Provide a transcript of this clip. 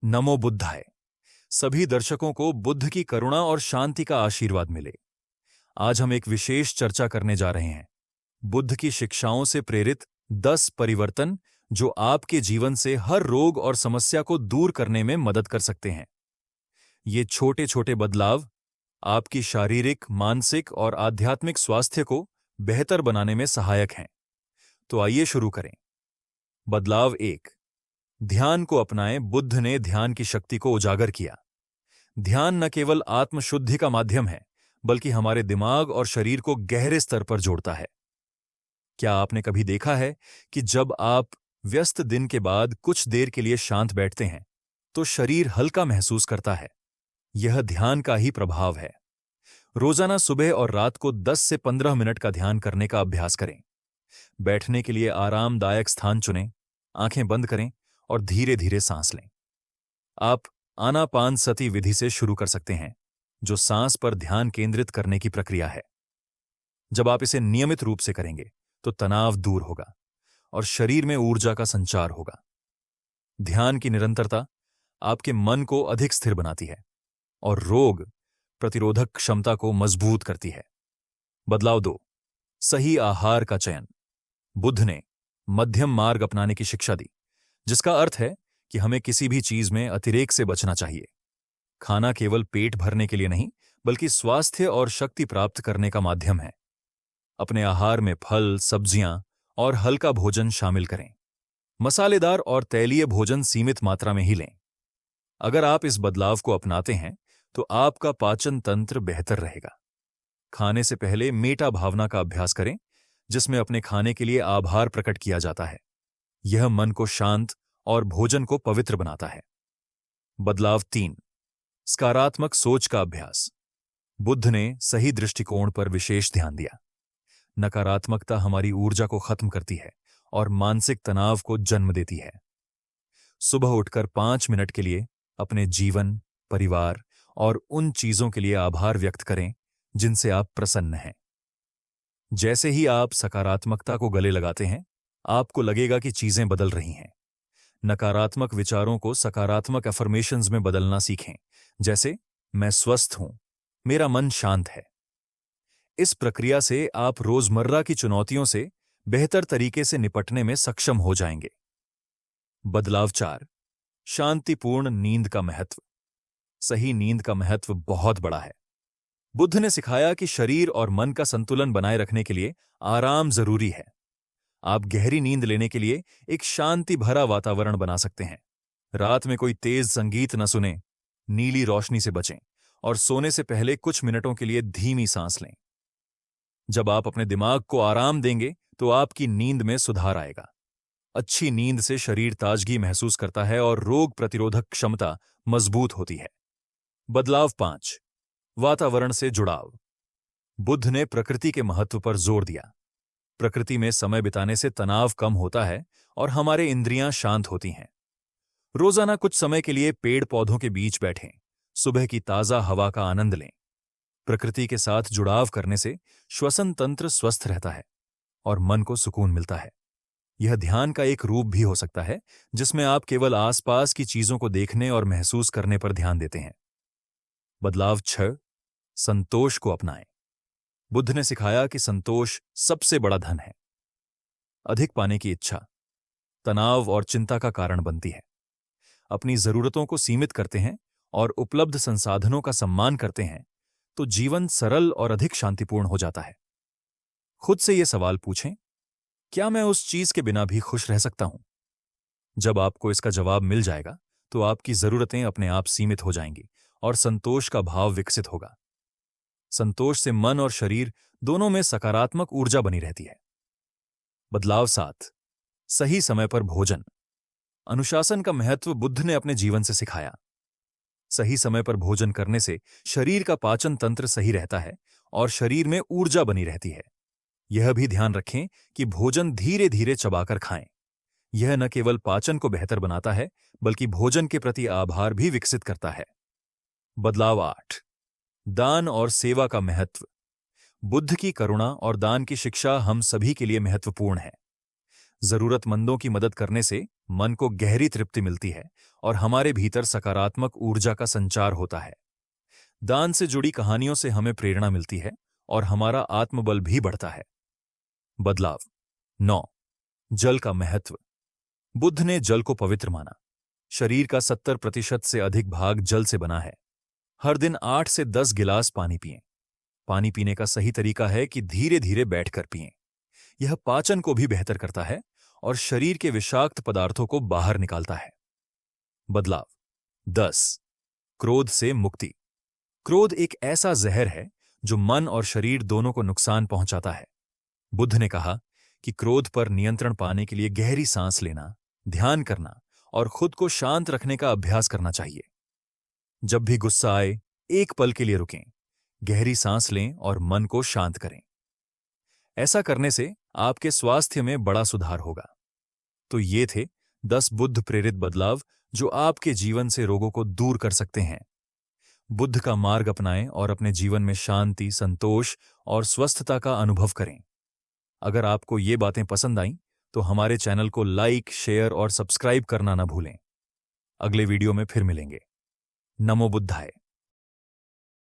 नमो बुद्धाय। सभी दर्शकों को बुद्ध की करुणा और शांति का आशीर्वाद मिले। आज हम एक विशेष चर्चा करने जा रहे हैं, बुद्ध की शिक्षाओं से प्रेरित 10 परिवर्तन जो आपके जीवन से हर रोग और समस्या को दूर करने में मदद कर सकते हैं। ये छोटे छोटे बदलाव आपकी शारीरिक, मानसिक और आध्यात्मिक स्वास्थ्य को बेहतर बनाने में सहायक हैं। तो आइए शुरू करें। बदलाव 1, ध्यान को अपनाएं। बुद्ध ने ध्यान की शक्ति को उजागर किया। ध्यान न केवल आत्मशुद्धि का माध्यम है, बल्कि हमारे दिमाग और शरीर को गहरे स्तर पर जोड़ता है। क्या आपने कभी देखा है कि जब आप व्यस्त दिन के बाद कुछ देर के लिए शांत बैठते हैं, तो शरीर हल्का महसूस करता है? यह ध्यान का ही प्रभाव है। रोजाना सुबह और रात को 10 से 15 मिनट का ध्यान करने का अभ्यास करें। बैठने के लिए आरामदायक स्थान चुनें, आंखें बंद करें और धीरे धीरे सांस लें। आप आनापानसति विधि से शुरू कर सकते हैं, जो सांस पर ध्यान केंद्रित करने की प्रक्रिया है। जब आप इसे नियमित रूप से करेंगे, तो तनाव दूर होगा और शरीर में ऊर्जा का संचार होगा। ध्यान की निरंतरता आपके मन को अधिक स्थिर बनाती है और रोग प्रतिरोधक क्षमता को मजबूत करती है। बदलाव 2, सही आहार का चयन। बुद्ध ने मध्यम मार्ग अपनाने की शिक्षा दी, जिसका अर्थ है कि हमें किसी भी चीज में अतिरेक से बचना चाहिए। खाना केवल पेट भरने के लिए नहीं, बल्कि स्वास्थ्य और शक्ति प्राप्त करने का माध्यम है। अपने आहार में फल, सब्जियां और हल्का भोजन शामिल करें। मसालेदार और तैलीय भोजन सीमित मात्रा में ही लें। अगर आप इस बदलाव को अपनाते हैं, तो आपका पाचन तंत्र बेहतर रहेगा। खाने से पहले मेटा भावना का अभ्यास करें, जिसमें अपने खाने के लिए आभार प्रकट किया जाता है। यह मन को शांत और भोजन को पवित्र बनाता है। बदलाव 3, सकारात्मक सोच का अभ्यास। बुद्ध ने सही दृष्टिकोण पर विशेष ध्यान दिया। नकारात्मकता हमारी ऊर्जा को खत्म करती है और मानसिक तनाव को जन्म देती है। सुबह उठकर 5 मिनट के लिए अपने जीवन, परिवार और उन चीजों के लिए आभार व्यक्त करें जिनसे आप प्रसन्न हैं। जैसे ही आप सकारात्मकता को गले लगाते हैं, आपको लगेगा कि चीजें बदल रही हैं। नकारात्मक विचारों को सकारात्मक अफर्मेशंस में बदलना सीखें, जैसे मैं स्वस्थ हूं, मेरा मन शांत है। इस प्रक्रिया से आप रोजमर्रा की चुनौतियों से बेहतर तरीके से निपटने में सक्षम हो जाएंगे। बदलाव 4, शांतिपूर्ण नींद का महत्व। सही नींद का महत्व बहुत बड़ा है। बुद्ध ने सिखाया कि शरीर और मन का संतुलन बनाए रखने के लिए आराम जरूरी है। आप गहरी नींद लेने के लिए एक शांति भरा वातावरण बना सकते हैं। रात में कोई तेज संगीत न सुनें, नीली रोशनी से बचें और सोने से पहले कुछ मिनटों के लिए धीमी सांस लें। जब आप अपने दिमाग को आराम देंगे, तो आपकी नींद में सुधार आएगा। अच्छी नींद से शरीर ताजगी महसूस करता है और रोग प्रतिरोधक क्षमता मजबूत होती है। बदलाव 5, वातावरण से जुड़ाव। बुद्ध ने प्रकृति के महत्व पर जोर दिया। प्रकृति में समय बिताने से तनाव कम होता है और हमारे इंद्रियां शांत होती हैं। रोजाना कुछ समय के लिए पेड़ पौधों के बीच बैठें, सुबह की ताजा हवा का आनंद लें। प्रकृति के साथ जुड़ाव करने से श्वसन तंत्र स्वस्थ रहता है और मन को सुकून मिलता है। यह ध्यान का एक रूप भी हो सकता है, जिसमें आप केवल आसपास की चीजों को देखने और महसूस करने पर ध्यान देते हैं। बदलाव 6, संतोष को अपनाएं। बुद्ध ने सिखाया कि संतोष सबसे बड़ा धन है। अधिक पाने की इच्छा तनाव और चिंता का कारण बनती है। अपनी जरूरतों को सीमित करते हैं और उपलब्ध संसाधनों का सम्मान करते हैं, तो जीवन सरल और अधिक शांतिपूर्ण हो जाता है। खुद से यह सवाल पूछें, क्या मैं उस चीज के बिना भी खुश रह सकता हूं? जब आपको इसका जवाब मिल जाएगा, तो आपकी जरूरतें अपने आप सीमित हो जाएंगी और संतोष का भाव विकसित होगा। संतोष से मन और शरीर दोनों में सकारात्मक ऊर्जा बनी रहती है। बदलाव 7, सही समय पर भोजन। अनुशासन का महत्व बुद्ध ने अपने जीवन से सिखाया। सही समय पर भोजन करने से शरीर का पाचन तंत्र सही रहता है और शरीर में ऊर्जा बनी रहती है। यह भी ध्यान रखें कि भोजन धीरे धीरे चबाकर खाएं। यह न केवल पाचन को बेहतर बनाता है, बल्कि भोजन के प्रति आभार भी विकसित करता है। बदलाव 8, दान और सेवा का महत्व। बुद्ध की करुणा और दान की शिक्षा हम सभी के लिए महत्वपूर्ण है। जरूरतमंदों की मदद करने से मन को गहरी तृप्ति मिलती है और हमारे भीतर सकारात्मक ऊर्जा का संचार होता है। दान से जुड़ी कहानियों से हमें प्रेरणा मिलती है और हमारा आत्मबल भी बढ़ता है। बदलाव 9। जल का महत्व। बुद्ध ने जल को पवित्र माना। शरीर का 70% से अधिक भाग जल से बना है। हर दिन 8 से 10 गिलास पानी पिएं। पानी पीने का सही तरीका है कि धीरे धीरे बैठकर पिएं। यह पाचन को भी बेहतर करता है और शरीर के विषाक्त पदार्थों को बाहर निकालता है। बदलाव 10। क्रोध से मुक्ति। क्रोध एक ऐसा जहर है जो मन और शरीर दोनों को नुकसान पहुंचाता है। बुद्ध ने कहा कि क्रोध पर नियंत्रण पाने के लिए गहरी सांस लेना, ध्यान करना और खुद को शांत रखने का अभ्यास करना चाहिए। जब भी गुस्सा आए, एक पल के लिए रुकें, गहरी सांस लें और मन को शांत करें। ऐसा करने से आपके स्वास्थ्य में बड़ा सुधार होगा। तो ये थे 10 बुद्ध प्रेरित बदलाव जो आपके जीवन से रोगों को दूर कर सकते हैं। बुद्ध का मार्ग अपनाएं और अपने जीवन में शांति, संतोष और स्वस्थता का अनुभव करें। अगर आपको ये बातें पसंद आईं तो हमारे चैनल को लाइक, शेयर और सब्सक्राइब करना ना भूलें। अगले वीडियो में फिर मिलेंगे। नमो बुद्धाय।